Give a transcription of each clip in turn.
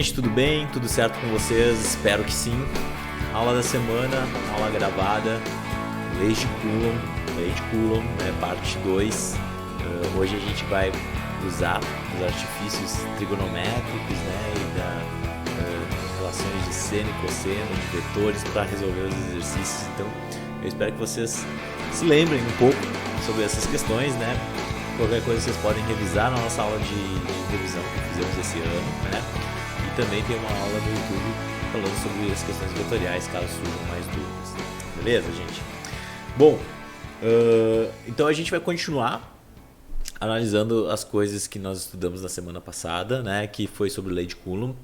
gente, tudo bem? Tudo certo com vocês? Espero que sim. Aula da semana, aula gravada, Leis de Coulomb, né, parte 2. Hoje a gente vai usar os artifícios trigonométricos, né, e relações de seno e cosseno, de vetores, para resolver os exercícios. Então, eu espero que vocês se lembrem um pouco sobre essas questões, né? Qualquer coisa vocês podem revisar na nossa aula de revisão que fizemos esse ano, né? E também tem uma aula no YouTube falando sobre as questões vetoriais, caso surjam mais dúvidas. Beleza, gente? Bom, então a gente vai continuar analisando as coisas que nós estudamos na semana passada, né? Que foi sobre lei de Coulomb.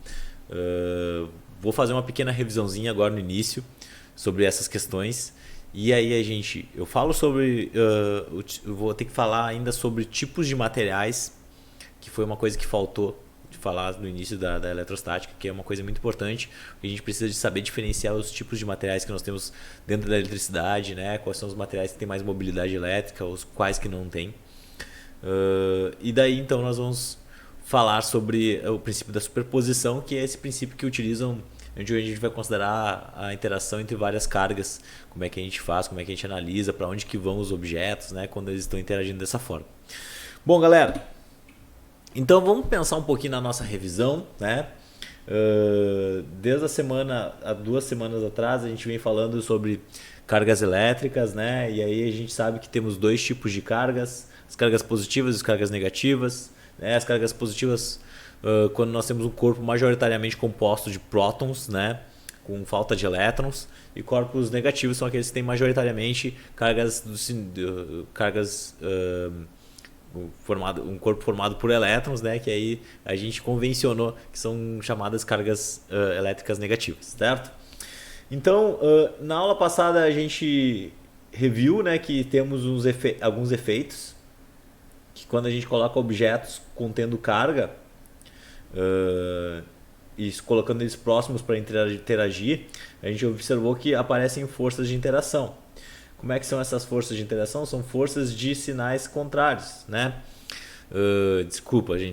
Vou fazer uma pequena revisãozinha agora no início sobre essas questões. E aí, eu falo sobre... eu vou ter que falar ainda sobre tipos de materiais, que foi uma coisa que faltou de falar no início da eletrostática, que é uma coisa muito importante. A gente precisa de saber diferenciar os tipos de materiais que nós temos dentro da eletricidade, né? Quais são os materiais que têm mais mobilidade elétrica, os quais que não têm. E daí, então, nós vamos falar sobre o princípio da superposição, que é esse princípio que utilizam... onde a gente vai considerar a interação entre várias cargas, como é que a gente faz, como é que a gente analisa, para onde que vão os objetos, né, quando eles estão interagindo dessa forma. Bom, galera, então vamos pensar um pouquinho na nossa revisão, né? Desde há 2 semanas atrás a gente vem falando sobre cargas elétricas, né? E aí a gente sabe que temos 2 tipos de cargas, as cargas positivas e as cargas negativas, né? As cargas positivas, quando nós temos um corpo majoritariamente composto de prótons, né, com falta de elétrons, e corpos negativos são aqueles que têm majoritariamente um corpo formado por elétrons, né, que aí a gente convencionou que são chamadas cargas elétricas negativas, certo? Então, na aula passada a gente reviu, né, que temos alguns efeitos, que quando a gente coloca objetos contendo carga, e colocando eles próximos para interagir, a gente observou que aparecem forças de interação. Como é que são essas forças de interação? São forças de sinais contrários, né?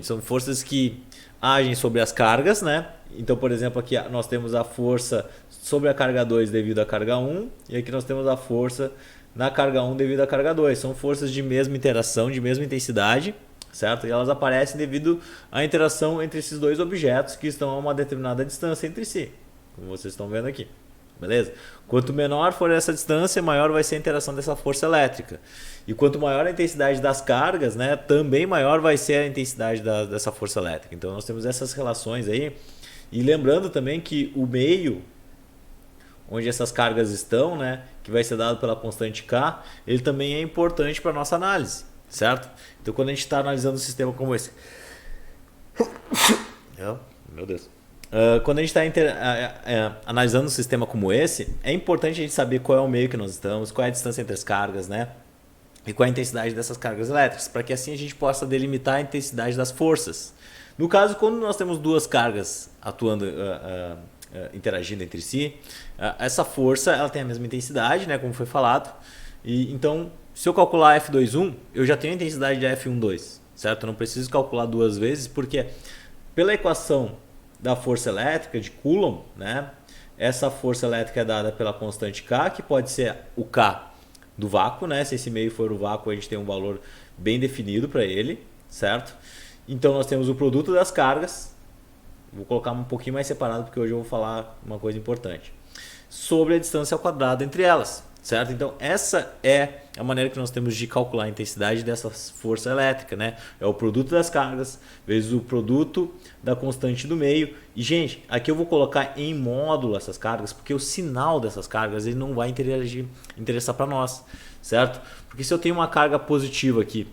São forças que agem sobre as cargas, né? Então, por exemplo, aqui nós temos a força sobre a carga 2 devido à carga 1, e aqui nós temos a força na carga 1 devido à carga 2. São forças de mesma interação, de mesma intensidade, certo? E elas aparecem devido à interação entre esses 2 objetos que estão a uma determinada distância entre si, como vocês estão vendo aqui, beleza? Quanto menor for essa distância, maior vai ser a interação dessa força elétrica. E quanto maior a intensidade das cargas, né, também maior vai ser a intensidade dessa força elétrica. Então nós temos essas relações aí. E lembrando também que o meio onde essas cargas estão, né, que vai ser dado pela constante K, ele também é importante para a nossa análise. Certo? Então, quando a gente está analisando um sistema como esse, meu Deus, quando a gente está analisando um sistema como esse, é importante a gente saber qual é o meio que nós estamos, qual é a distância entre as cargas, né? E qual é a intensidade dessas cargas elétricas, para que assim a gente possa delimitar a intensidade das forças. No caso, quando nós temos 2 cargas atuando, interagindo entre si, essa força ela tem a mesma intensidade, né? Como foi falado, e então se eu calcular F21, eu já tenho a intensidade de F12, certo? Eu não preciso calcular 2 vezes, porque pela equação da força elétrica de Coulomb, né, essa força elétrica é dada pela constante K, que pode ser o K do vácuo, né? Se esse meio for o vácuo, a gente tem um valor bem definido para ele, certo? Então nós temos o produto das cargas, vou colocar um pouquinho mais separado, porque hoje eu vou falar uma coisa importante, sobre a distância ao quadrado entre elas. Certo? Então essa é a maneira que nós temos de calcular a intensidade dessa força elétrica, né? É o produto das cargas vezes o produto da constante do meio. E gente, aqui eu vou colocar em módulo essas cargas, porque o sinal dessas cargas ele não vai interessar para nós, certo? Porque se eu tenho uma carga positiva aqui,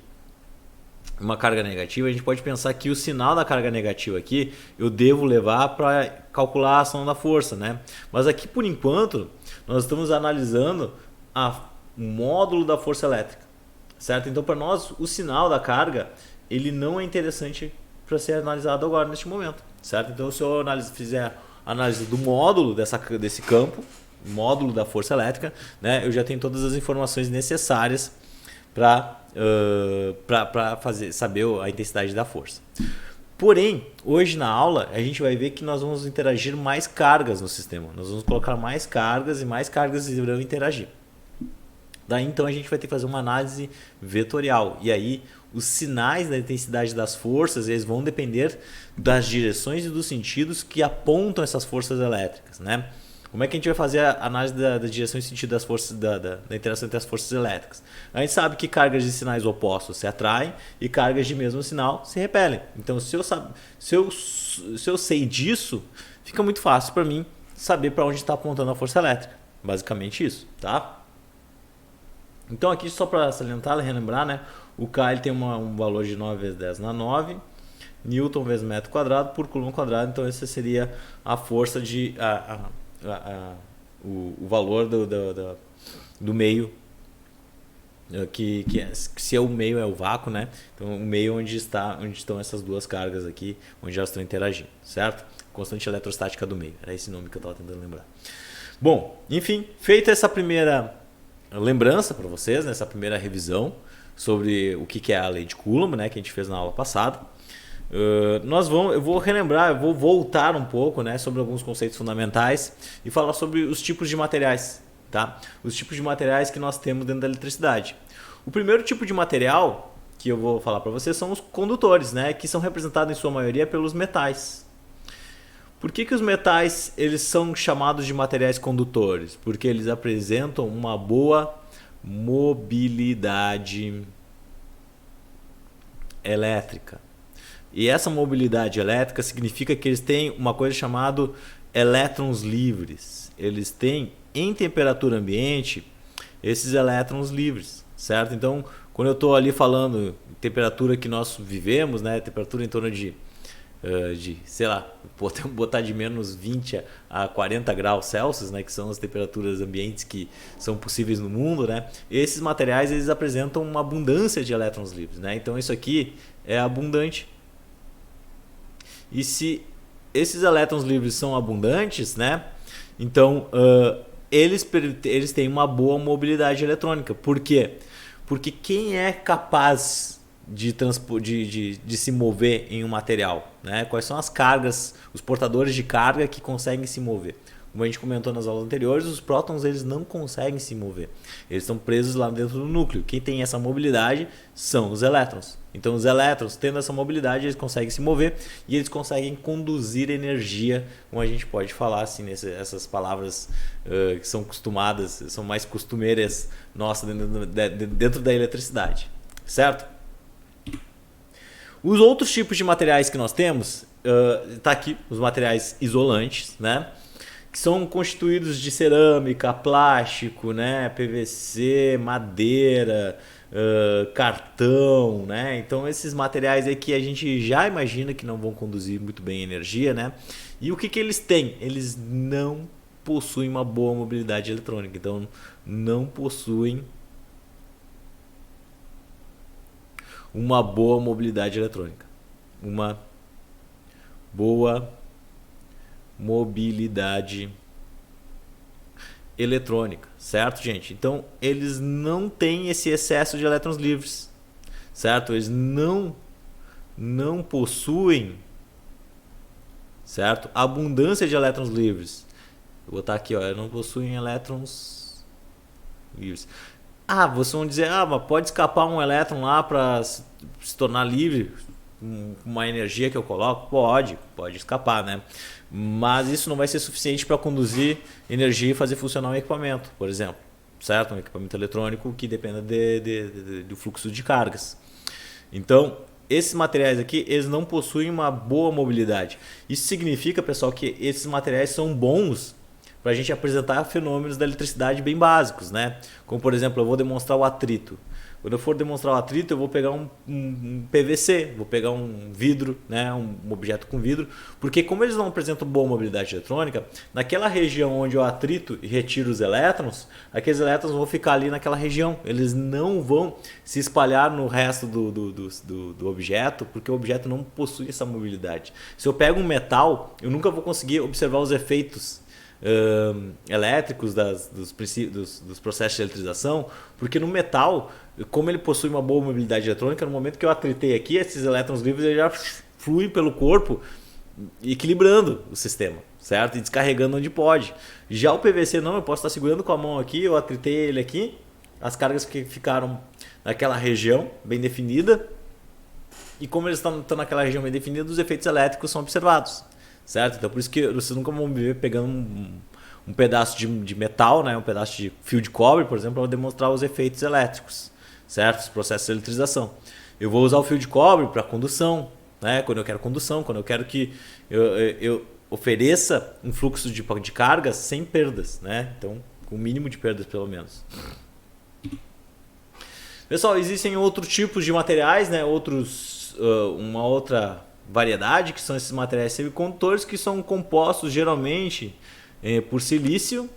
uma carga negativa, a gente pode pensar que o sinal da carga negativa aqui eu devo levar para calcular a ação da força, né? Mas aqui por enquanto nós estamos analisando o módulo da força elétrica, certo? Então para nós o sinal da carga ele não é interessante para ser analisado agora neste momento, certo? Então se eu fizer análise do módulo desse campo, módulo da força elétrica, né, eu já tenho todas as informações necessárias para saber a intensidade da força. Porém, hoje na aula, a gente vai ver que nós vamos interagir mais cargas no sistema. Nós vamos colocar mais cargas e mais cargas irão interagir. Daí, então, a gente vai ter que fazer uma análise vetorial. E aí, os sinais da intensidade das forças, eles vão depender das direções e dos sentidos que apontam essas forças elétricas, né? Como é que a gente vai fazer a análise da direção e sentido das forças, da interação entre as forças elétricas? A gente sabe que cargas de sinais opostos se atraem e cargas de mesmo sinal se repelem. Então, se eu sei disso, fica muito fácil para mim saber para onde está apontando a força elétrica. Basicamente isso, tá? Então, aqui só para salientar, relembrar, né? O K ele tem um valor de 9 vezes 10 na 9, Newton vezes metro quadrado por coulomb quadrado. Então, essa seria a força de... o valor do meio, que se é o meio é o vácuo, né? Então o meio onde estão essas duas cargas aqui, onde elas estão interagindo, certo? Constante eletrostática do meio, era esse nome que eu estava tentando lembrar. Bom, enfim, feita essa primeira lembrança para vocês, né? Essa primeira revisão sobre o que é a lei de Coulomb, né? Que a gente fez na aula passada. Eu vou relembrar, eu vou voltar um pouco, né, sobre alguns conceitos fundamentais e falar sobre os tipos de materiais, tá? Os tipos de materiais que nós temos dentro da eletricidade. O primeiro tipo de material que eu vou falar para vocês são os condutores, né, que são representados em sua maioria pelos metais. Por que os metais eles são chamados de materiais condutores? Porque eles apresentam uma boa mobilidade elétrica. E essa mobilidade elétrica significa que eles têm uma coisa chamada elétrons livres. Eles têm, em temperatura ambiente, esses elétrons livres, certo? Então, quando eu estou ali falando temperatura que nós vivemos, né, temperatura em torno de sei lá, podemos botar de menos 20 a 40 graus Celsius, né, que são as temperaturas ambientes que são possíveis no mundo, né? Esses materiais eles apresentam uma abundância de elétrons livres, né? Então, isso aqui é abundante. E se esses elétrons livres são abundantes, né? Então eles têm uma boa mobilidade eletrônica. Por quê? Porque quem é capaz de se mover em um material, né? Quais são as cargas, os portadores de carga que conseguem se mover? Como a gente comentou nas aulas anteriores, os prótons eles não conseguem se mover. Eles estão presos lá dentro do núcleo. Quem tem essa mobilidade são os elétrons. Então os elétrons, tendo essa mobilidade, eles conseguem se mover e eles conseguem conduzir energia, como a gente pode falar assim, essas palavras que são costumadas, são mais costumeiras nossas dentro da eletricidade, certo? Os outros tipos de materiais que nós temos, tá aqui os materiais isolantes, né? Que são constituídos de cerâmica, plástico, né, PVC, madeira, cartão, né? Então esses materiais aí que a gente já imagina que não vão conduzir muito bem energia, né? E o que eles têm? Eles não possuem uma boa mobilidade eletrônica, então não possuem uma boa mobilidade eletrônica, uma boa mobilidade eletrônica, certo, gente? Então eles não têm esse excesso de elétrons livres, certo? Eles não possuem, certo, abundância de elétrons livres. Vou botar aqui, ó, não possuem elétrons livres. Vocês vão dizer, mas pode escapar um elétron lá para se tornar livre, uma energia que eu coloco? Pode escapar, né? Mas isso não vai ser suficiente para conduzir energia e fazer funcionar um equipamento, por exemplo, certo? Um equipamento eletrônico que dependa do fluxo de cargas. Então, esses materiais aqui, eles não possuem uma boa mobilidade. Isso significa, pessoal, que esses materiais são bons para a gente apresentar fenômenos da eletricidade bem básicos, né? Como, por exemplo, eu vou demonstrar o atrito. Quando eu for demonstrar o atrito, eu vou pegar um PVC, vou pegar um vidro, né, um objeto com vidro, porque como eles não apresentam boa mobilidade eletrônica, naquela região onde eu atrito e retiro os elétrons, aqueles elétrons vão ficar ali naquela região, eles não vão se espalhar no resto do objeto, porque o objeto não possui essa mobilidade. Se eu pego um metal, eu nunca vou conseguir observar os efeitos elétricos dos processos de eletrização, porque no metal, como ele possui uma boa mobilidade eletrônica, no momento que eu atritei aqui, esses elétrons livres eles já fluem pelo corpo, equilibrando o sistema, certo? E descarregando onde pode. Já o PVC não, eu posso estar segurando com a mão aqui, eu atritei ele aqui, as cargas que ficaram naquela região bem definida, e como eles estão naquela região bem definida, os efeitos elétricos são observados, certo? Então por isso que vocês nunca vão me ver pegando um pedaço de metal, né? Um pedaço de fio de cobre, por exemplo, para demonstrar os efeitos elétricos, certo? Os processos de eletrização. Eu vou usar o fio de cobre para condução, né? Quando eu quero condução, quando eu quero que eu ofereça um fluxo de cargas sem perdas, né? Então, com o mínimo de perdas pelo menos. Pessoal, existem outros tipos de materiais, né? Uma outra variedade, que são esses materiais semicondutores, que são compostos geralmente por silício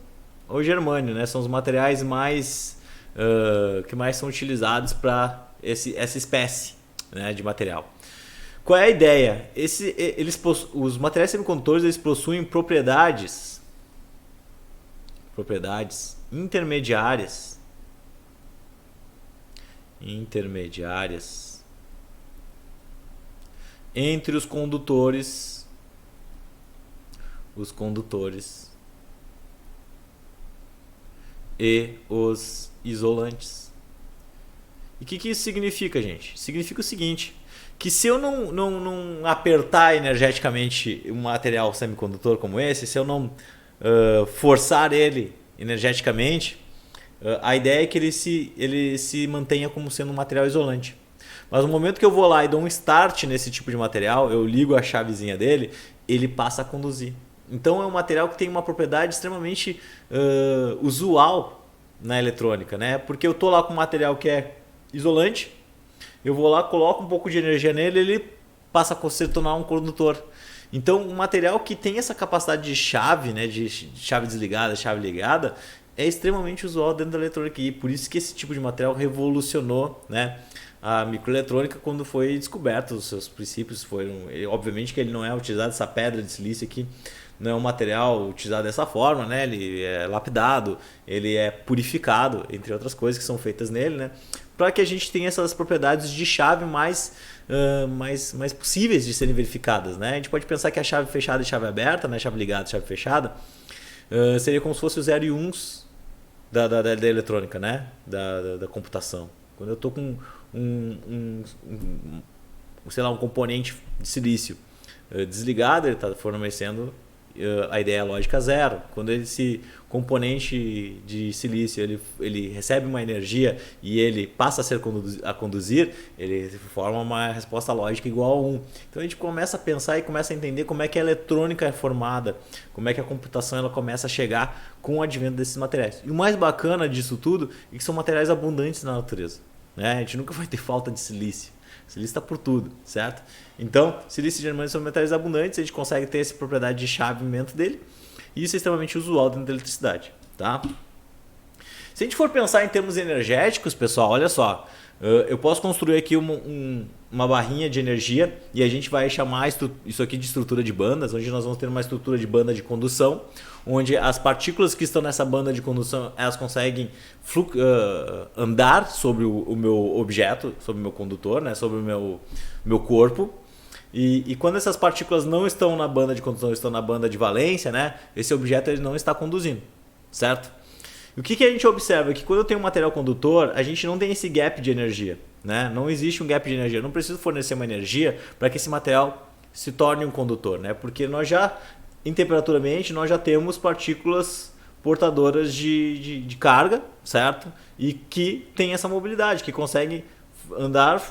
ou germânio, né? São os materiais que mais são utilizados para essa espécie, né, de material. Qual é a ideia? Os materiais semicondutores, eles possuem propriedades intermediárias entre os condutores e os isolantes. E o que isso significa, gente? Significa o seguinte, que se eu não apertar energeticamente um material semicondutor como esse, se eu não forçar ele energeticamente, a ideia é que ele se mantenha como sendo um material isolante. Mas no momento que eu vou lá e dou um start nesse tipo de material, eu ligo a chavezinha dele, ele passa a conduzir. Então é um material que tem uma propriedade extremamente usual na eletrônica, né? Porque eu estou lá com um material que é isolante, eu vou lá, coloco um pouco de energia nele, ele passa a se tornar um condutor. Então um material que tem essa capacidade de chave, né, de chave desligada, chave ligada, é extremamente usual dentro da eletrônica, e por isso que esse tipo de material revolucionou, né, a microeletrônica quando foi descoberto. Os seus princípios obviamente que ele não é utilizado, essa pedra de silício aqui não é um material utilizado dessa forma, né? Ele é lapidado, ele é purificado, entre outras coisas que são feitas nele, né? Para que a gente tenha essas propriedades de chave mais possíveis de serem verificadas, né? A gente pode pensar que a chave fechada e chave aberta, né? Chave ligada e chave fechada, seria como se fosse os 0 e 1s da eletrônica, né? Da computação. Quando eu estou com um componente de silício desligado, ele está fornecendo a ideia lógica 0. Quando esse componente de silício ele recebe uma energia e ele passa a conduzir, ele forma uma resposta lógica igual a 1. Então a gente começa a pensar e começa a entender como é que a eletrônica é formada, como é que a computação ela começa a chegar com o advento desses materiais. E o mais bacana disso tudo é que são materiais abundantes na natureza, né? A gente nunca vai ter falta de silício. Silício está por tudo, certo? Então, silício e germânio são metais abundantes, a gente consegue ter essa propriedade de chaveamento dele, e isso é extremamente usual dentro da eletricidade, tá? Se a gente for pensar em termos energéticos, pessoal, olha só, eu posso construir aqui uma barrinha de energia e a gente vai chamar isso aqui de estrutura de bandas, onde nós vamos ter uma estrutura de banda de condução, onde as partículas que estão nessa banda de condução, elas conseguem andar sobre o meu objeto, sobre o meu condutor, né, sobre o meu corpo. E quando essas partículas não estão na banda de condução, estão na banda de valência, né, esse objeto ele não está conduzindo, certo? E o que a gente observa é que quando eu tenho um material condutor, a gente não tem esse gap de energia, né? Não existe um gap de energia. Eu não preciso fornecer uma energia para que esse material se torne um condutor, né? Porque nós já, em temperatura ambiente, nós já temos partículas portadoras de carga, certo? E que tem essa mobilidade, que conseguem andar,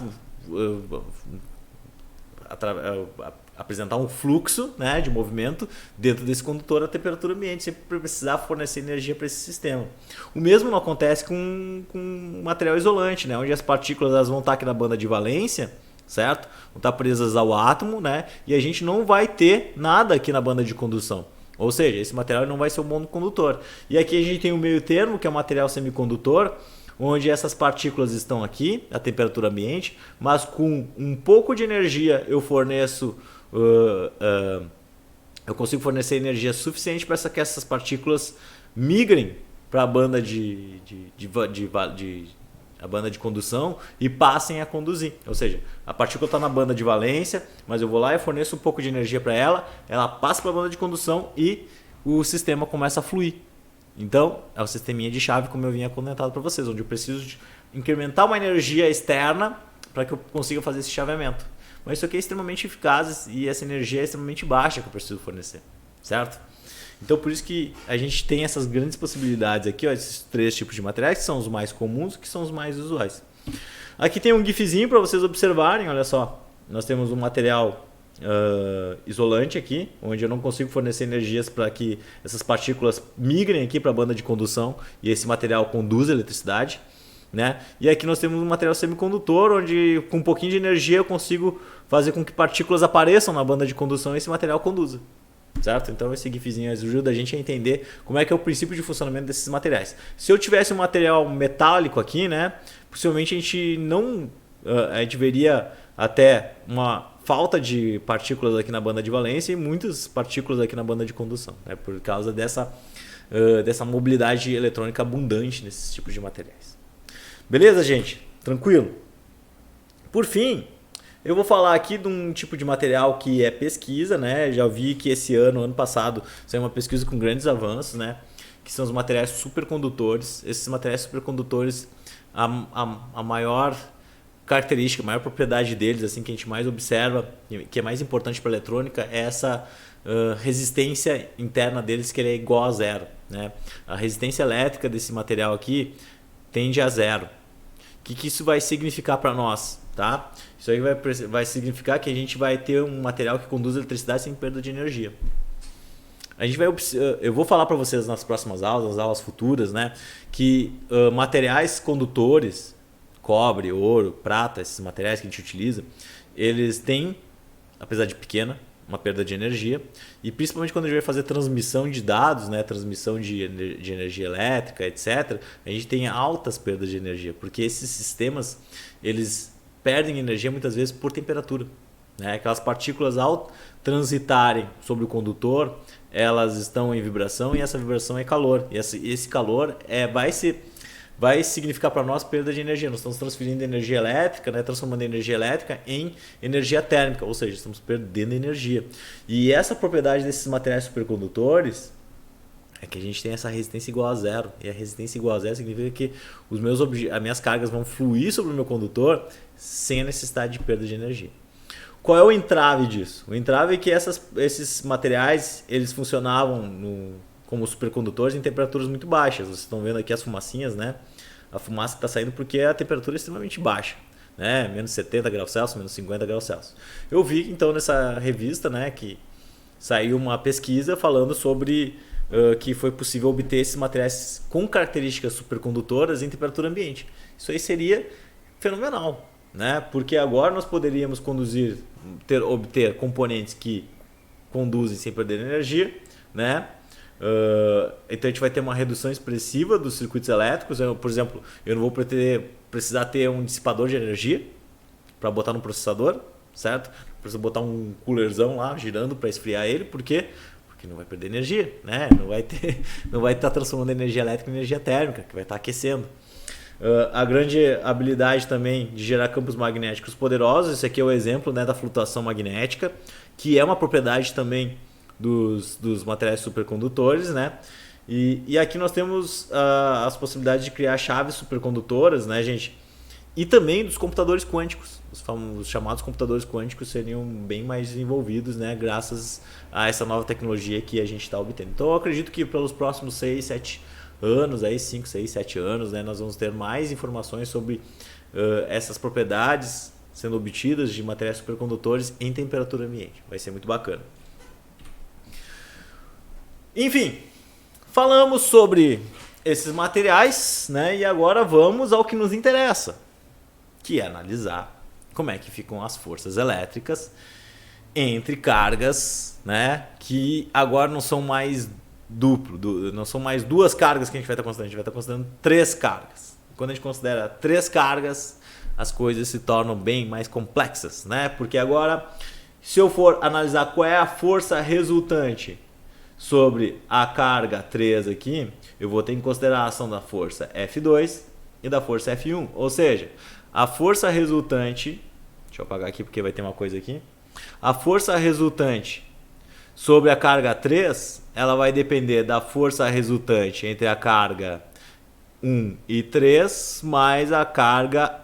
apresentar um fluxo, né, de movimento dentro desse condutor a temperatura ambiente, sem precisar fornecer energia para esse sistema. O mesmo não acontece com material isolante, né, onde as partículas elas vão estar aqui na banda de valência, certo? Vão estar presas ao átomo, né, e a gente não vai ter nada aqui na banda de condução. Ou seja, esse material não vai ser um bom condutor. E aqui a gente tem o meio termo, que é o material semicondutor, onde essas partículas estão aqui, a temperatura ambiente, mas com um pouco de energia eu forneço, eu consigo fornecer energia suficiente para que essas partículas migrem para a banda de a banda de condução e passem a conduzir. Ou seja, a partícula está na banda de valência, mas eu vou lá e forneço um pouco de energia para ela, ela passa para a banda de condução e o sistema começa a fluir. Então, é o sisteminha de chave, como eu vinha comentado para vocês, onde eu preciso incrementar uma energia externa para que eu consiga fazer esse chaveamento. Mas isso aqui é extremamente eficaz e essa energia é extremamente baixa que eu preciso fornecer, certo? Então, por isso que a gente tem essas grandes possibilidades aqui, ó, esses 3 tipos de materiais, que são os mais comuns, que são os mais usuais. Aqui tem um gifzinho para vocês observarem, olha só. Nós temos um material isolante aqui, onde eu não consigo fornecer energias para que essas partículas migrem aqui para a banda de condução e esse material conduz a eletricidade, né? E aqui nós temos um material semicondutor, onde com um pouquinho de energia eu consigo fazer com que partículas apareçam na banda de condução e esse material conduza. Certo? Então esse gifzinho ajuda a gente a entender como é que é o princípio de funcionamento desses materiais. Se eu tivesse um material metálico aqui, né, possivelmente a gente veria até uma falta de partículas aqui na banda de valência e muitas partículas aqui na banda de condução, né, por causa dessa mobilidade eletrônica abundante nesses tipos de materiais. Beleza, gente? Tranquilo? Por fim, eu vou falar aqui de um tipo de material que é pesquisa, né? Já vi que ano passado, saiu uma pesquisa com grandes avanços, né? Que são os materiais supercondutores. Esses materiais supercondutores, a maior característica, a maior propriedade deles, assim, que a gente mais observa, que é mais importante para a eletrônica, é essa resistência interna deles, que ele é igual a zero, né? A resistência elétrica desse material aqui tende a zero. O que isso vai significar para nós? Tá? Isso aí vai significar que a gente vai ter um material que conduz a eletricidade sem perda de energia. Eu vou falar para vocês nas próximas aulas, nas aulas futuras, né, que materiais condutores, cobre, ouro, prata, esses materiais que a gente utiliza, eles têm, apesar de pequena, uma perda de energia, e principalmente quando a gente vai fazer transmissão de dados, né, transmissão de energia elétrica, etc., a gente tem altas perdas de energia, porque esses sistemas, eles perdem energia muitas vezes por temperatura, né? Aquelas partículas, ao transitarem sobre o condutor, elas estão em vibração e essa vibração é calor. E esse calor vai significar para nós perda de energia. Nós estamos transferindo energia elétrica, né? Transformando energia elétrica em energia térmica, ou seja, estamos perdendo energia. E essa propriedade desses materiais supercondutores é que a gente tem essa resistência igual a zero. E a resistência igual a zero significa que as minhas cargas vão fluir sobre o meu condutor sem a necessidade de perda de energia. Qual é o entrave disso? O entrave é que esses materiais, eles funcionavam como supercondutores em temperaturas muito baixas. Vocês estão vendo aqui as fumacinhas, né? A fumaça está saindo porque a temperatura é extremamente baixa, né? Menos 70 graus Celsius, menos 50 graus Celsius. Eu vi então nessa revista, né, que saiu uma pesquisa falando sobre que foi possível obter esses materiais com características supercondutoras em temperatura ambiente. Isso aí seria fenomenal, né? Porque agora nós poderíamos obter componentes que conduzem sem perder energia, né? Então a gente vai ter uma redução expressiva dos circuitos elétricos. Por exemplo, eu não vou precisar ter um dissipador de energia para botar no processador, certo? Preciso botar um coolerzão lá girando para esfriar ele, porque não vai perder energia, né? Não vai estar transformando energia elétrica em energia térmica, que vai estar aquecendo. A grande habilidade também de gerar campos magnéticos poderosos, esse aqui é o exemplo, né, da flutuação magnética, que é uma propriedade também dos materiais supercondutores, né? E aqui nós temos as possibilidades de criar chaves supercondutoras, né, gente? E também dos computadores quânticos. Os chamados computadores quânticos seriam bem mais desenvolvidos, né, graças a essa nova tecnologia que a gente está obtendo. Então eu acredito que pelos próximos 6, 7 anos, 5, 6, 7 anos, né, nós vamos ter mais informações sobre essas propriedades sendo obtidas de materiais supercondutores em temperatura ambiente. Vai ser muito bacana. Enfim, falamos sobre esses materiais, né, e agora vamos ao que nos interessa, que é analisar como é que ficam as forças elétricas entre cargas, né, que agora não são mais não são mais duas cargas que a gente vai estar considerando, a gente vai estar considerando 3 cargas. Quando a gente considera 3 cargas, as coisas se tornam bem mais complexas, né? Porque agora, se eu for analisar qual é a força resultante sobre a carga 3 aqui, eu vou ter em consideração da força F2, e da força F1. Ou seja, a força resultante, deixa eu apagar aqui porque vai ter uma coisa aqui, a força resultante sobre a carga 3, ela vai depender da força resultante entre a carga 1 e 3 mais a carga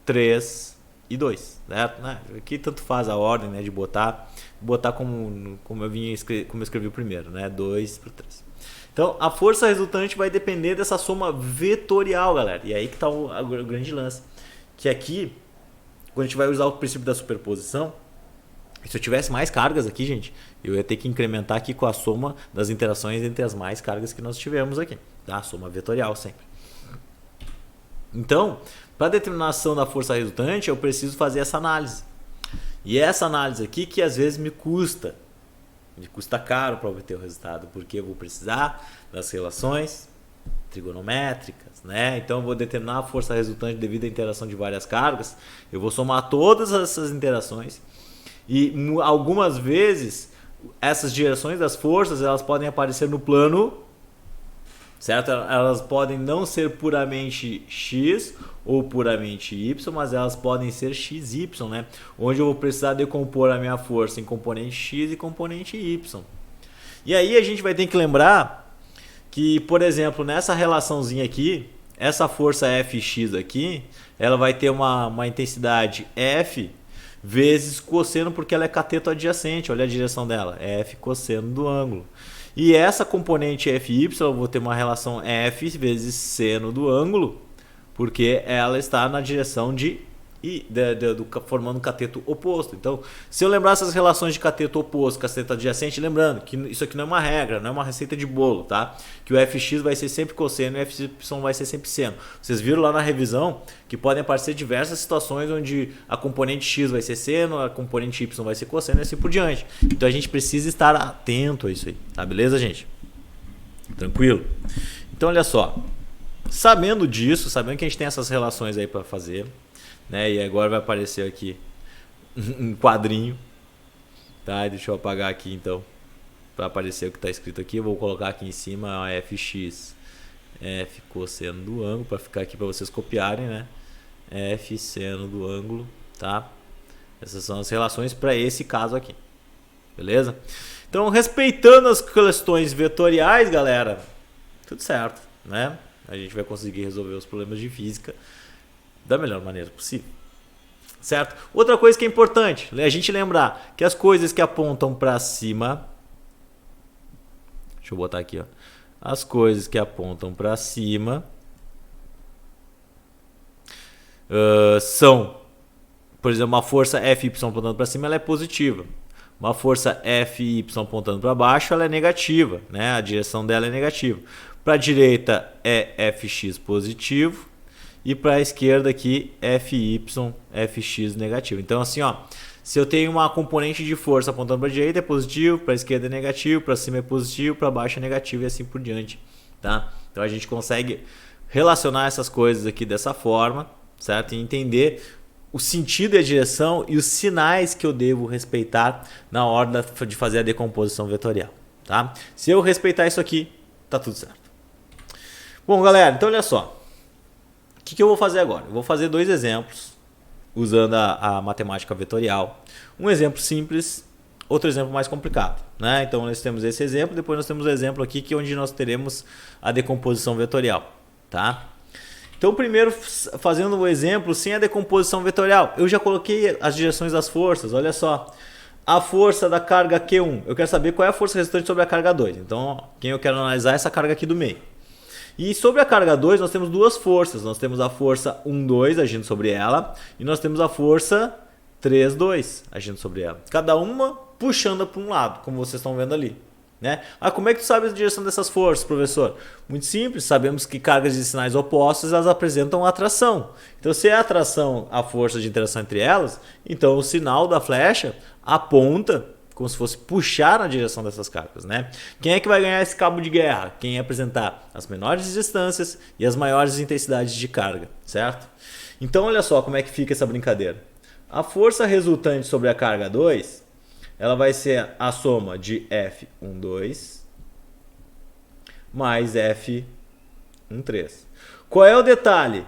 3 e 2, certo? Aqui tanto faz a ordem, né, de botar como eu escrevi o primeiro, né, 2 para 3. Então, a força resultante vai depender dessa soma vetorial, galera. E aí que está o grande lance. Que aqui, quando a gente vai usar o princípio da superposição, se eu tivesse mais cargas aqui, gente, eu ia ter que incrementar aqui com a soma das interações entre as mais cargas que nós tivemos aqui. Tá? Soma vetorial sempre. Então, para a determinação da força resultante, eu preciso fazer essa análise. E essa análise aqui que às vezes me custa caro para obter o resultado, porque eu vou precisar das relações trigonométricas, né? Então eu vou determinar a força resultante devido à interação de várias cargas, eu vou somar todas essas interações e algumas vezes essas direções das forças elas podem aparecer no plano, certo? Elas podem não ser puramente x ou puramente y, mas elas podem ser xy, né? Onde eu vou precisar decompor a minha força em componente x e componente y. E aí a gente vai ter que lembrar que, por exemplo, nessa relaçãozinha aqui, essa força Fx aqui, ela vai ter uma intensidade F vezes cosseno, porque ela é cateto adjacente, olha a direção dela, F cosseno do ângulo. E essa componente Fy, eu vou ter uma relação F vezes seno do ângulo, porque ela está na direção formando um cateto oposto. Então, se eu lembrar essas relações de cateto oposto, cateto adjacente, lembrando que isso aqui não é uma regra, não é uma receita de bolo, tá? Que o Fx vai ser sempre cosseno e o Fy vai ser sempre seno. Vocês viram lá na revisão que podem aparecer diversas situações onde a componente x vai ser seno, a componente y vai ser cosseno e assim por diante. Então a gente precisa estar atento a isso aí, tá? Beleza, gente? Tranquilo? Então, olha só. Sabendo disso, sabendo que a gente tem essas relações aí para fazer, né? E agora vai aparecer aqui um quadrinho, tá? Deixa eu apagar aqui então, para aparecer o que está escrito aqui. Eu vou colocar aqui em cima a Fx, F cosseno do ângulo, para ficar aqui para vocês copiarem, né? F seno do ângulo, tá? Essas são as relações para esse caso aqui, beleza? Então, respeitando as questões vetoriais, galera, tudo certo, né? A gente vai conseguir resolver os problemas de física da melhor maneira possível, certo? Outra coisa que é importante, a gente lembrar que as coisas que apontam para cima, deixa eu botar aqui, ó, as coisas que apontam para cima são, por exemplo, uma força Fy apontando para cima, ela é positiva. Uma força Fy apontando para baixo, ela é negativa, né? A direção dela é negativa. Para a direita é Fx positivo e para a esquerda aqui Fy, Fx negativo. Então assim, ó, se eu tenho uma componente de força apontando para a direita é positivo, para a esquerda é negativo, para cima é positivo, para baixo é negativo e assim por diante, tá? Então a gente consegue relacionar essas coisas aqui dessa forma, certo? E entender o sentido e a direção e os sinais que eu devo respeitar na hora de fazer a decomposição vetorial, tá? Se eu respeitar isso aqui, tá tudo certo. Bom, galera, então olha só. O que eu vou fazer agora? Eu vou fazer dois exemplos usando a matemática vetorial. Um exemplo simples, outro exemplo mais complicado, né? Então nós temos esse exemplo, depois nós temos o exemplo aqui que é onde nós teremos a decomposição vetorial, tá? Então primeiro fazendo o exemplo sem a decomposição vetorial, eu já coloquei as direções das forças, olha só. A força da carga Q1, eu quero saber qual é a força resultante sobre a carga 2. Então, quem eu quero analisar é essa carga aqui do meio. E sobre a carga 2, nós temos duas forças. Nós temos a força 1,2 agindo sobre ela e nós temos a força 3,2 agindo sobre ela. Cada uma puxando para um lado, como vocês estão vendo ali, né? Ah, como é que tu sabe a direção dessas forças, professor? Muito simples, sabemos que cargas de sinais opostos elas apresentam atração. Então, se é a atração a força de interação entre elas, então o sinal da flecha aponta como se fosse puxar na direção dessas cargas, né? Quem é que vai ganhar esse cabo de guerra? Quem apresentar as menores distâncias e as maiores intensidades de carga, certo? Então, olha só como é que fica essa brincadeira. A força resultante sobre a carga 2, ela vai ser a soma de F12 mais F13. Qual é o detalhe?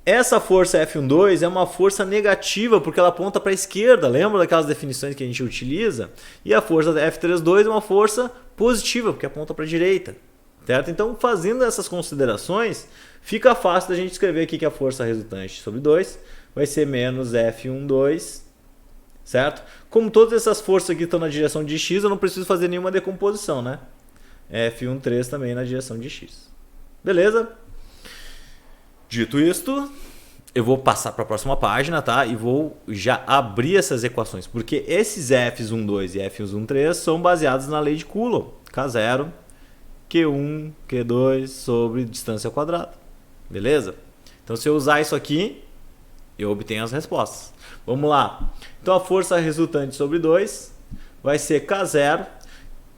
Essa força F12 é uma força negativa porque ela aponta para a esquerda, lembra daquelas definições que a gente utiliza? E a força F32 é uma força positiva porque aponta para a direita, certo? Então, fazendo essas considerações, fica fácil da gente escrever aqui que a força resultante sobre 2 vai ser menos F12, certo? Como todas essas forças aqui estão na direção de x, eu não preciso fazer nenhuma decomposição, né? F13 também na direção de x. Beleza? Dito isto, eu vou passar para a próxima página, tá? E vou já abrir essas equações, porque esses F12 e F13 são baseados na lei de Coulomb. K0, Q1, Q2 sobre distância ao quadrado. Beleza? Então, se eu usar isso aqui, eu obtenho as respostas. Vamos lá. Então, a força resultante sobre 2 vai ser K0.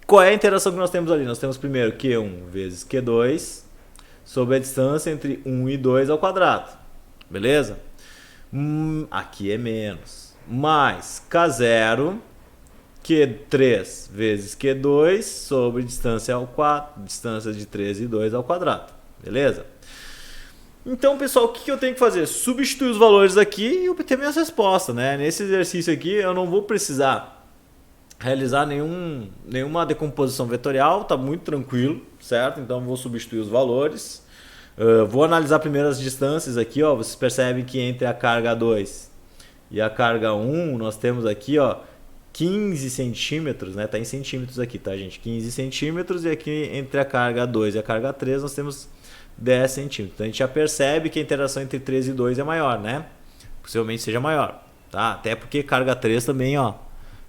Qual é a interação que nós temos ali? Nós temos primeiro Q1 vezes Q2 sobre a distância entre 1 e 2 ao quadrado. Beleza? Aqui é menos. Mais K0, Q3 vezes Q2 sobre distância ao quadrado, distância de 3 e 2 ao quadrado. Beleza? Então, pessoal, o que eu tenho que fazer? Substituir os valores aqui e obter minhas respostas, né? Nesse exercício aqui, eu não vou precisar realizar nenhuma decomposição vetorial, tá muito tranquilo, certo? Então, vou substituir os valores. Vou analisar primeiro as distâncias aqui, ó. Vocês percebem que entre a carga 2 e a carga 1, nós temos aqui, ó, 15 centímetros, né? Tá em centímetros aqui, tá, gente? 15 centímetros, e aqui entre a carga 2 e a carga 3 nós temos 10 centímetros. Então, a gente já percebe que a interação entre 3 e 2 é maior, né? Possivelmente seja maior, tá? Até porque carga 3 também, ó,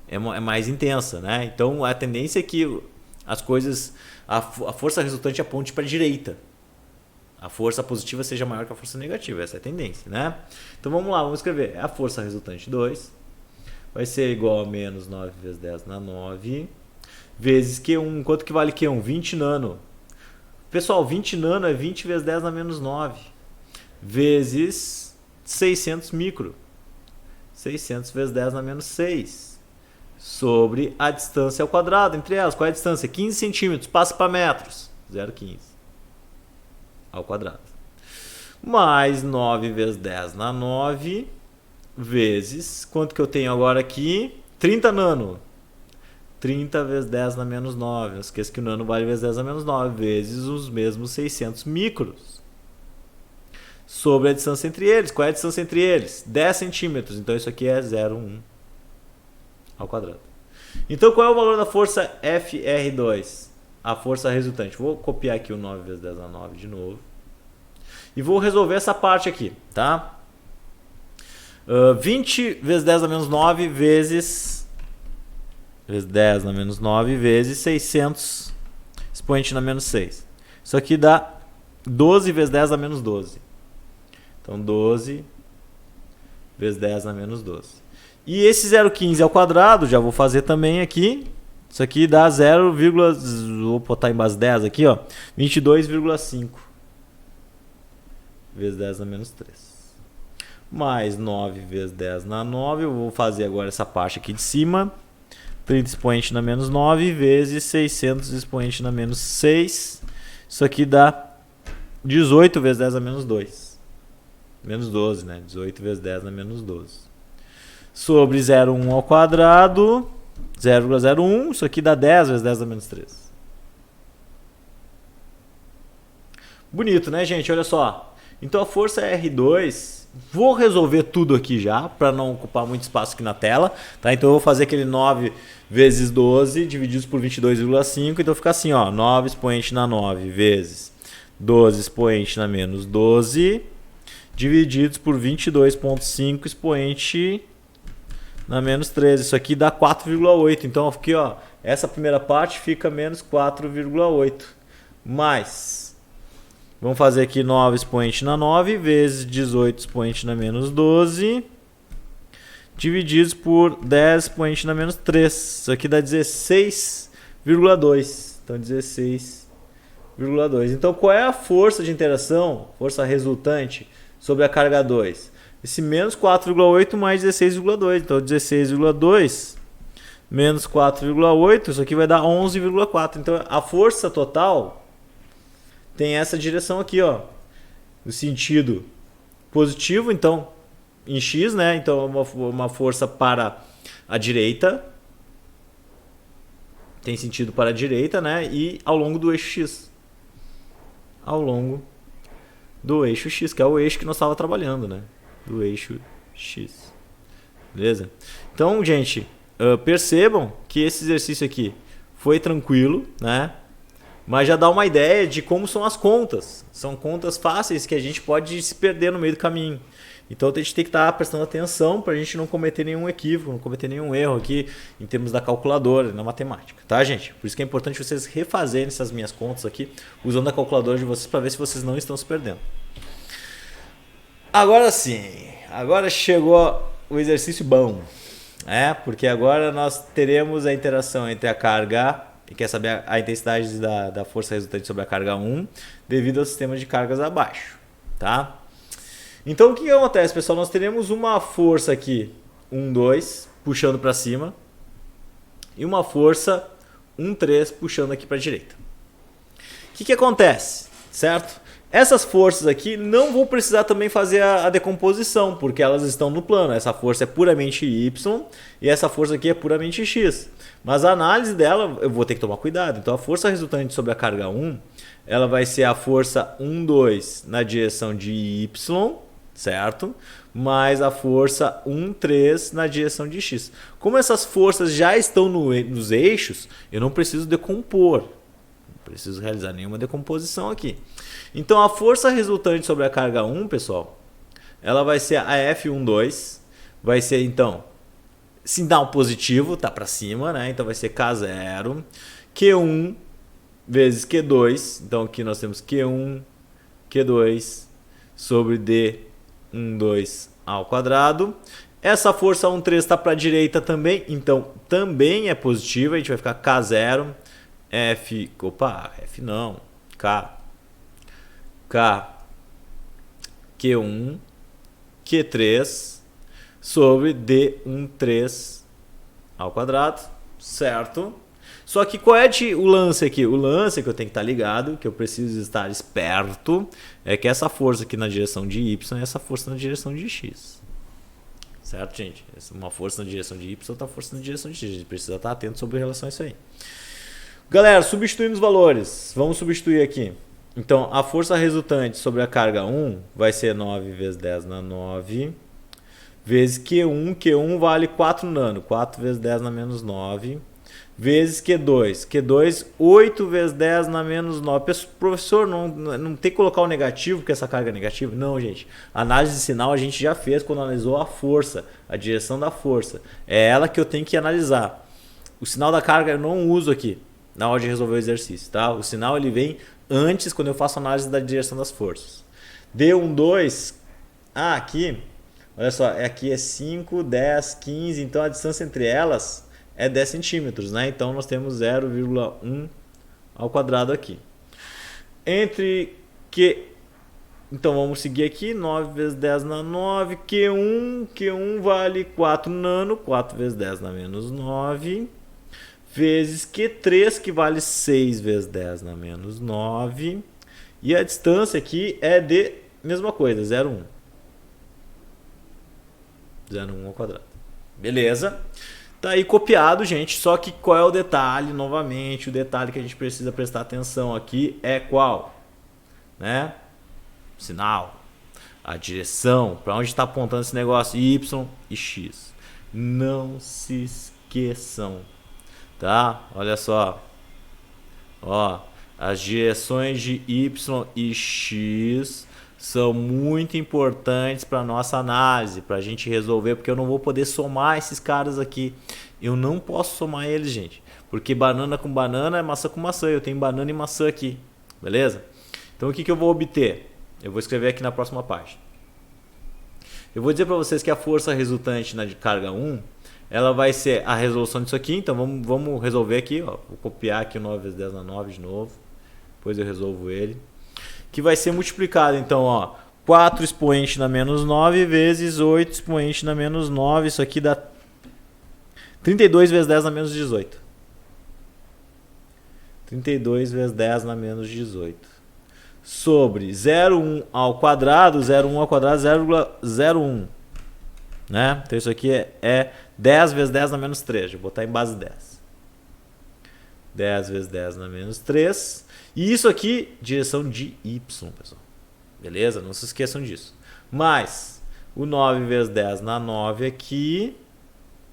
é mais intensa, né? Então, a tendência é que as coisas, a força resultante aponte para a direita. A força positiva seja maior que a força negativa. Essa é a tendência, né? Então, vamos lá, vamos escrever. A força resultante 2 vai ser igual a menos 9 vezes 10 na 9 vezes Q1. Quanto que vale Q1? 20 nano. Pessoal, 20 nano é 20 vezes 10 na menos 9 vezes 600 micro. 600 vezes 10 na menos 6 sobre a distância ao quadrado entre elas. Qual é a distância? 15 centímetros. Passa para metros. 0,15 ao quadrado. Mais 9 vezes 10 na 9 vezes, quanto que eu tenho agora aqui? 30 nano. 30 vezes 10 na menos 9. Não esqueça que o nano vale vezes 10 na menos 9. Vezes os mesmos 600 micros. Sobre a distância entre eles. Qual é a distância entre eles? 10 centímetros. Então, isso aqui é 0,1 ao quadrado. Então, qual é o valor da força FR2? A força resultante. Vou copiar aqui o 9 vezes 10 na 9 de novo. E vou resolver essa parte aqui, tá? 20 vezes 10 na menos 9 vezes 10 na menos 9 vezes 600 expoente na menos 6. Isso aqui dá 12 vezes 10 na menos 12. Então, 12 vezes 10 na menos 12. E esse 0,15 ao quadrado, já vou fazer também aqui. Isso aqui dá 0, vou botar em base 10 aqui, ó, 22,5 vezes 10 na menos 3. Mais 9 vezes 10 na 9, eu vou fazer agora essa parte aqui de cima. 30 expoente na menos 9 vezes 600 expoente na menos 6. Isso aqui dá 18 vezes 10 na menos 2. Menos 12, né? 18 vezes 10 na menos 12. Sobre 0,1 ao quadrado, 0,01. Isso aqui dá 10 vezes 10 na menos 3. Bonito, né, gente? Olha só. Então, a força é R2... Vou resolver tudo aqui já, para não ocupar muito espaço aqui na tela, tá? Então eu vou fazer aquele 9 vezes 12 divididos por 22,5, então fica assim, ó, 9 expoente na 9 vezes 12 expoente na menos 12, divididos por 22,5 expoente na menos 13. Isso aqui dá 4,8, então aqui, ó, essa primeira parte fica menos 4,8, mais... Vamos fazer aqui 9 expoente na 9 vezes 18 expoente na menos 12 divididos por 10 expoente na menos 3. Isso aqui dá 16,2. Então, 16,2. Então, qual é a força de interação, força resultante, sobre a carga 2? Esse menos 4,8 mais 16,2. Então, 16,2 menos 4,8. Isso aqui vai dar 11,4. Então, a força total... tem essa direção aqui, ó, no sentido positivo, então em x, né? Então uma força para a direita. Tem sentido para a direita, né? E ao longo do eixo x. Ao longo do eixo x, que é o eixo que nós estávamos trabalhando, né? Do eixo x. Beleza? Então, gente, percebam que esse exercício aqui foi tranquilo, né? Mas já dá uma ideia de como são as contas. São contas fáceis que a gente pode se perder no meio do caminho. Então a gente tem que estar prestando atenção para a gente não cometer nenhum equívoco, não cometer nenhum erro aqui em termos da calculadora, na matemática, tá, gente? Por isso que é importante vocês refazerem essas minhas contas aqui usando a calculadora de vocês para ver se vocês não estão se perdendo. Agora sim, agora chegou o exercício bom, porque agora nós teremos a interação entre a carga e quer saber a intensidade da força resultante sobre a carga 1 devido ao sistema de cargas abaixo, tá? Então o que acontece, pessoal? Nós teremos uma força aqui, 1, 2, puxando para cima, e uma força 1, 3, puxando aqui para a direita. O que acontece, certo? Essas forças aqui não vou precisar também fazer a decomposição, porque elas estão no plano. Essa força é puramente y e essa força aqui é puramente x. Mas a análise dela eu vou ter que tomar cuidado. Então a força resultante sobre a carga 1, ela vai ser a força 1, 2 na direção de y, certo? Mais a força 1, 3 na direção de x. Como essas forças já estão nos eixos, eu não preciso decompor. Não preciso realizar nenhuma decomposição aqui. Então a força resultante sobre a carga 1, pessoal, ela vai ser a F12, vai ser então sinal positivo, tá para cima, né? Então vai ser K0, Q1 vezes Q2, então aqui nós temos Q1, Q2 sobre D12 ao quadrado. Essa força 1,3 está para a direita também, então também é positiva, a gente vai ficar K0, F não, Q1, Q3 sobre D13 ao quadrado, certo? Só que qual é o lance aqui? O lance que eu tenho que estar ligado, que eu preciso estar esperto, é que essa força aqui na direção de Y é essa força na direção de X. Certo, gente? Uma força na direção de Y, outra força na direção de X. A gente precisa estar atento sobre relação a isso aí. Galera, substituindo os valores. Vamos substituir aqui. Então, a força resultante sobre a carga 1 vai ser 9 vezes 10 na 9, vezes Q1. Q1 vale 4 nano. 4 vezes 10 na menos 9. Vezes Q2. Q2, 8 vezes 10 na menos 9. Professor, não tem que colocar o negativo, porque essa carga é negativa? Não, gente. A análise de sinal a gente já fez quando analisou a força, a direção da força. É ela que eu tenho que analisar. O sinal da carga eu não uso aqui na hora de resolver o exercício, tá? O sinal ele vem antes, quando eu faço análise da direção das forças. D12, aqui, olha só, aqui é 5, 10, 15, então a distância entre elas é 10 centímetros, né? Então nós temos 0,1 ao quadrado aqui. Então vamos seguir aqui, 9 vezes 10 na 9, Q1 vale 4 nano, 4 vezes 10 na menos 9, vezes Q3, que vale 6 vezes 10 na menos 9. E a distância aqui é de, mesma coisa, 0,1. 0,1 ao quadrado. Beleza? Tá aí copiado, gente. Só que qual é o detalhe? Novamente, o detalhe que a gente precisa prestar atenção aqui é qual? Né? O sinal. A direção. Para onde está apontando esse negócio? Y e X. Não se esqueçam. Tá? Olha só. Ó, as direções de Y e X são muito importantes para nossa análise, para a gente resolver, porque eu não vou poder somar esses caras aqui. Eu não posso somar eles, gente, porque banana com banana é maçã com maçã. Eu tenho banana e maçã aqui, beleza? Então o que eu vou obter? Eu vou escrever aqui na próxima página. Eu vou dizer para vocês que a força resultante na de carga 1, ela vai ser a resolução disso aqui. Então vamos resolver aqui, ó. Vou copiar aqui o 9 vezes 10 na 9 de novo. Depois eu resolvo ele. Que vai ser multiplicado, então, ó, 4 expoente na menos 9 vezes 8 expoente na menos 9. Isso aqui dá 32 vezes 10 na menos 18. 32 vezes 10 na menos 18. sobre 0,1 ao quadrado, 0,1 ao quadrado, 0,01. Né? Então isso aqui é 10 vezes 10 na menos 3. Vou botar em base 10. 10 vezes 10 na menos 3. E isso aqui, direção de y, pessoal. Beleza? Não se esqueçam disso. Mais o 9 vezes 10 na 9 aqui.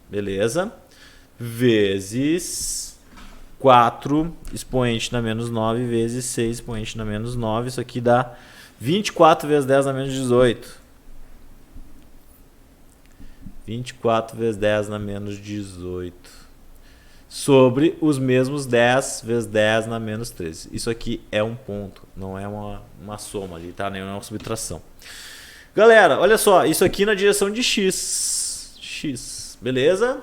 Beleza? Vezes 4 expoente na menos 9 vezes 6 expoente na menos 9. Isso aqui dá 24 vezes 10 na menos 18. 24 vezes 10 na menos 18. Sobre os mesmos 10 vezes 10 na menos 13. Isso aqui é um ponto, não é uma soma ali, tá? Nem é uma subtração. Galera, olha só, isso aqui na direção de x. X, beleza?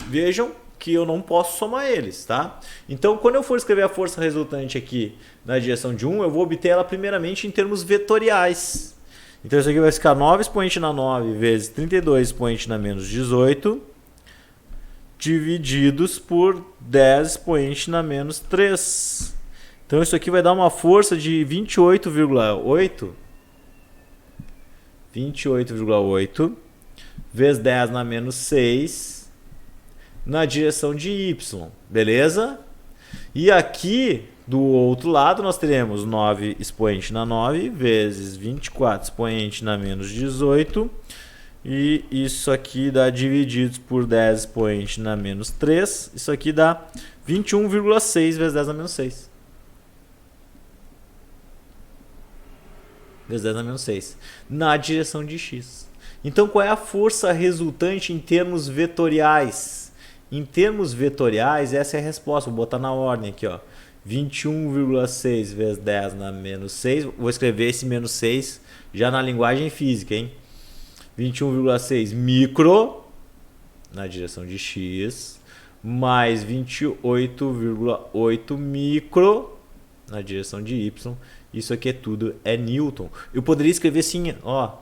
Vejam que eu não posso somar eles, tá? Então, quando eu for escrever a força resultante aqui na direção de 1, eu vou obter ela primeiramente em termos vetoriais. Então, isso aqui vai ficar 9 expoente na 9 vezes 32 expoente na menos 18, divididos por 10 expoente na menos 3. Então, isso aqui vai dar uma força de 28,8. 28,8 vezes 10 na menos 6 na direção de y, beleza? E aqui, do outro lado, nós teremos 9 expoente na 9 vezes 24 expoente na menos 18. E isso aqui dá divididos por 10 expoente na menos 3. Isso aqui dá 21,6 vezes 10 na menos 6. Vezes 10 na menos 6. Na direção de x. Então, qual é a força resultante em termos vetoriais? Em termos vetoriais, essa é a resposta. Vou botar na ordem aqui, ó. 21,6 vezes 10 na menos 6. Vou escrever esse menos 6 já na linguagem física, hein? 21,6 micro na direção de x, mais 28,8 micro na direção de y. Isso aqui tudo é Newton. Eu poderia escrever assim, ó.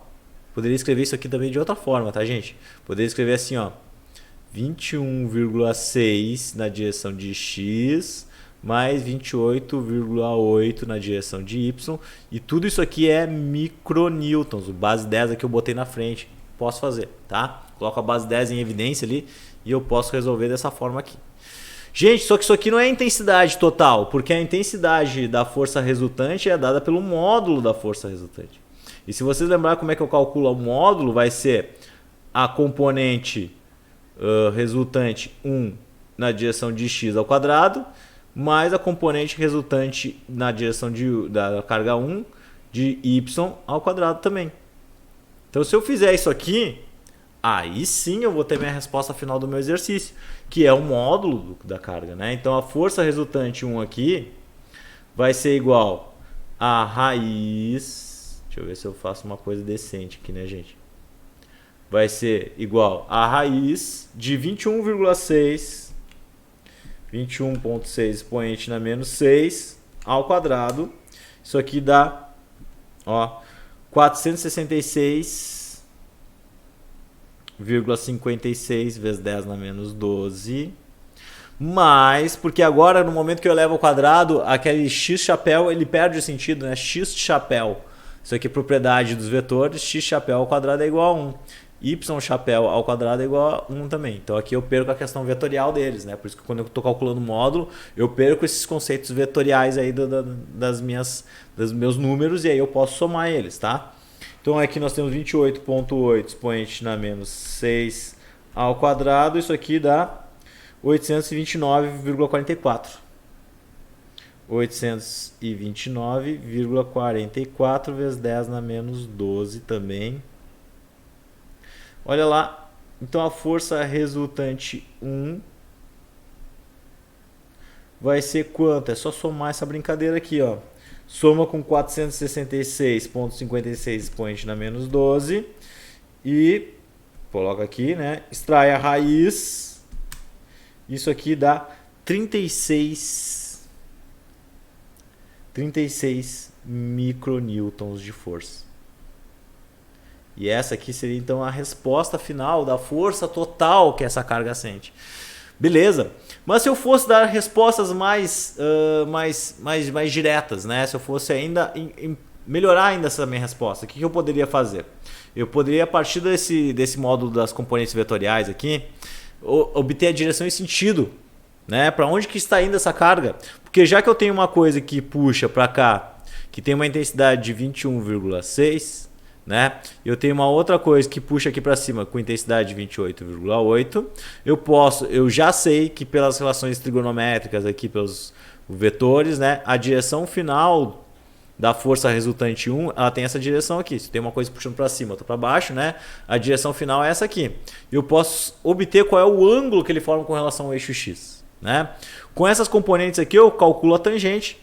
Poderia escrever isso aqui também de outra forma, tá, gente? Poderia escrever assim, ó. 21,6 na direção de x, mais 28,8 na direção de y. E tudo isso aqui é micronewtons. O base 10 aqui eu botei na frente. Posso fazer, tá? Coloco a base 10 em evidência ali e eu posso resolver dessa forma aqui. Gente, só que isso aqui não é intensidade total, porque a intensidade da força resultante é dada pelo módulo da força resultante. E se vocês lembrarem como é que eu calculo o módulo, vai ser a componente resultante 1 na direção de x ao quadrado, mais a componente resultante na direção da carga 1 de y ao quadrado também. Então, se eu fizer isso aqui, aí sim eu vou ter minha resposta final do meu exercício, que é o módulo da carga, né? Então, a força resultante 1 aqui vai ser igual a raiz... Deixa eu ver se eu faço uma coisa decente aqui, né, gente? Vai ser igual a raiz de 21,6... 21,6 expoente na menos 6 ao quadrado. Isso aqui dá, ó, 466,56 vezes 10 na menos 12. Mas, porque agora no momento que eu levo ao quadrado, aquele x chapéu, ele perde o sentido, né? X chapéu. Isso aqui é propriedade dos vetores, x chapéu ao quadrado é igual a 1. Y chapéu ao quadrado é igual a 1 também. Então aqui eu perco a questão vetorial deles, né? Por isso que quando eu estou calculando o módulo, eu perco esses conceitos vetoriais aí dos meus números e aí eu posso somar eles, tá? Então aqui nós temos 28,8 expoente na menos 6 ao quadrado. Isso aqui dá 829,44. 829,44 vezes 10 na menos 12 também. Olha lá, então a força resultante 1 vai ser quanto? É só somar essa brincadeira aqui, ó. Soma com 466,56 expoente na menos 12 e coloca aqui, né? Extrai a raiz. Isso aqui dá 36 micronewtons de força. E essa aqui seria então a resposta final da força total que essa carga sente. Beleza. Mas se eu fosse dar respostas mais diretas, né? Se eu fosse ainda melhorar ainda essa minha resposta, o que eu poderia fazer? Eu poderia, a partir desse módulo das componentes vetoriais aqui, obter a direção e sentido, né? Para onde que está indo essa carga? Porque já que eu tenho uma coisa que puxa para cá, que tem uma intensidade de 21,6, né? Eu tenho uma outra coisa que puxa aqui para cima com intensidade de 28,8. Eu já sei que pelas relações trigonométricas aqui, pelos vetores, né? A direção final da força resultante 1, ela tem essa direção aqui. Se tem uma coisa puxando para cima, outra para baixo, né? A direção final é essa aqui. Eu posso obter qual é o ângulo que ele forma com relação ao eixo X, né? Com essas componentes aqui, eu calculo a tangente,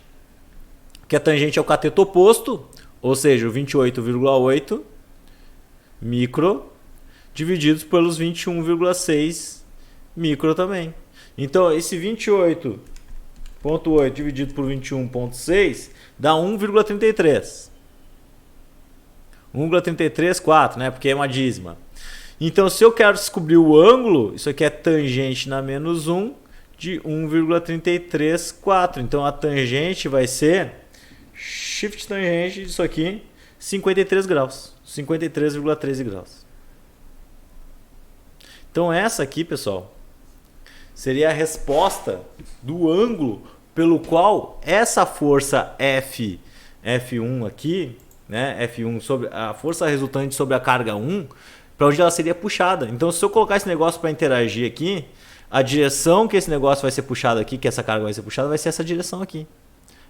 que a tangente é o cateto oposto, ou seja, o 28,8 micro divididos pelos 21,6 micro também. Então, esse 28,8 dividido por 21,6 dá 1,33. 1,334, né? Porque é uma dízima. Então, se eu quero descobrir o ângulo, isso aqui é tangente na menos 1 de 1,334. Então, a tangente vai ser shift tangente disso aqui, 53 graus. 53,13 graus. Então, essa aqui, pessoal, seria a resposta do ângulo pelo qual essa força F1 aqui, né, F1 sobre a força resultante sobre a carga 1, para onde ela seria puxada. Então, se eu colocar esse negócio para interagir aqui, a direção que esse negócio vai ser puxado aqui, que essa carga vai ser puxada, vai ser essa direção aqui.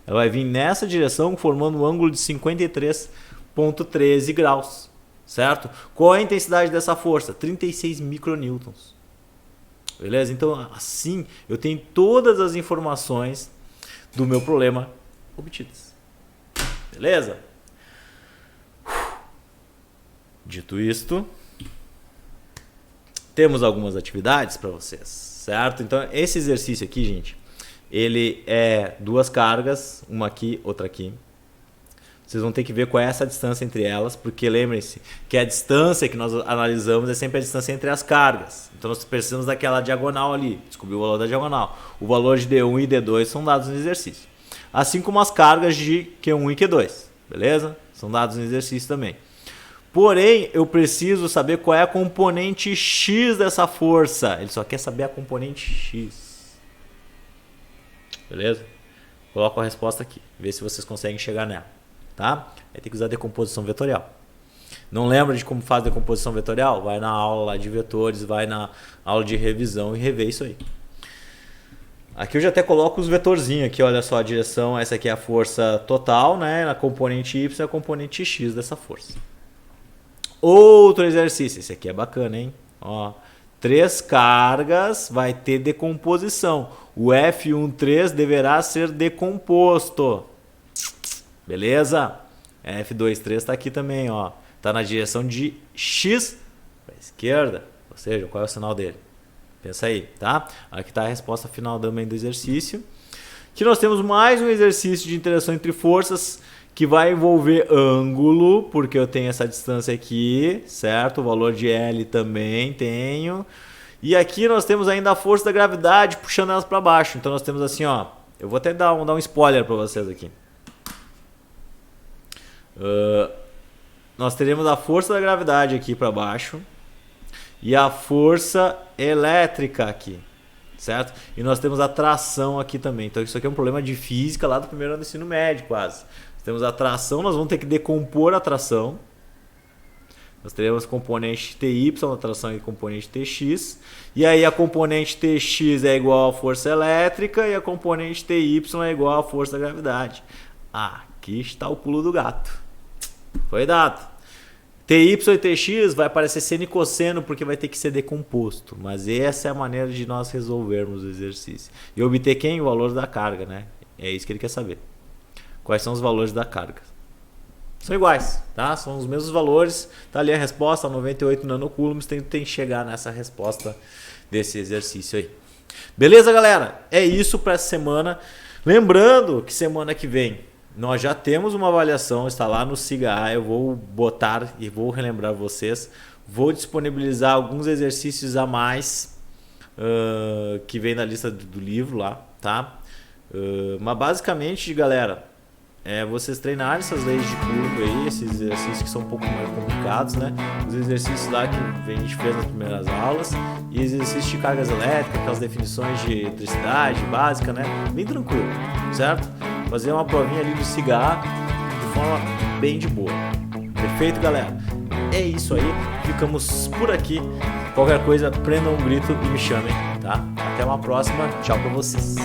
Ela vai vir nessa direção, formando um ângulo de 53,13 graus, certo? Qual é a intensidade dessa força? 36 micronewtons. Beleza? Então, assim, eu tenho todas as informações do meu problema obtidas. Beleza? Dito isto, temos algumas atividades para vocês, certo? Então, esse exercício aqui, gente, ele é duas cargas, uma aqui, outra aqui. Vocês vão ter que ver qual é essa distância entre elas, porque lembrem-se que a distância que nós analisamos é sempre a distância entre as cargas. Então nós precisamos daquela diagonal ali, descobrir o valor da diagonal. O valor de D1 e D2 são dados no exercício. Assim como as cargas de Q1 e Q2, beleza? São dados no exercício também. Porém, eu preciso saber qual é a componente X dessa força. Ele só quer saber a componente X. Beleza? Coloco a resposta aqui. Vê se vocês conseguem chegar nela. Tá? Aí tem que usar decomposição vetorial. Não lembra de como faz decomposição vetorial? Vai na aula lá de vetores, vai na aula de revisão e revê isso aí. Aqui eu já até coloco os vetorzinhos aqui, olha só a direção, essa aqui é a força total, né? A componente Y é a componente X dessa força. Outro exercício, esse aqui é bacana, hein? Ó, 3 cargas vai ter decomposição. O F13 deverá ser decomposto. Beleza? F23 está aqui também, ó. Está na direção de X para a esquerda. Ou seja, qual é o sinal dele? Pensa aí, tá? Aqui está a resposta final também do exercício. Aqui nós temos mais um exercício de interação entre forças que vai envolver ângulo, porque eu tenho essa distância aqui, certo? O valor de L também tenho. E aqui nós temos ainda a força da gravidade puxando elas para baixo. Então nós temos assim, ó. Eu vou até dar um spoiler para vocês aqui. Nós teremos a força da gravidade aqui para baixo e a força elétrica aqui, certo? E nós temos a tração aqui também. Então isso aqui é um problema de física lá do primeiro ano do ensino médio quase. Nós temos a tração, nós vamos ter que decompor a tração. Nós teremos componente TY na tração e componente TX. E aí a componente TX é igual à força elétrica e a componente TY é igual à força da gravidade. Aqui está o pulo do gato. Foi dado. TY e TX vai aparecer seno e cosseno porque vai ter que ser decomposto. Mas essa é a maneira de nós resolvermos o exercício. E obter quem? O valor da carga, né? É isso que ele quer saber. Quais são os valores da carga? São iguais, tá? São os mesmos valores. Tá ali a resposta, 98 nanocoulombs. Tem que chegar nessa resposta desse exercício aí. Beleza, galera? É isso para essa semana. Lembrando que semana que vem nós já temos uma avaliação, está lá no SIGA. Eu vou botar e vou relembrar vocês. Vou disponibilizar alguns exercícios a mais que vem na lista do livro lá, tá? Mas basicamente, galera, vocês treinarem essas leis de Coulomb aí, esses exercícios que são um pouco mais complicados, né? Os exercícios lá que a gente fez nas primeiras aulas, e exercícios de cargas elétricas, aquelas definições de eletricidade básica, né? Bem tranquilo, certo? Fazer uma provinha ali do cigarro de forma bem de boa. Perfeito, galera? É isso aí, ficamos por aqui. Qualquer coisa, prendam um grito e me chamem, tá? Até uma próxima, tchau pra vocês.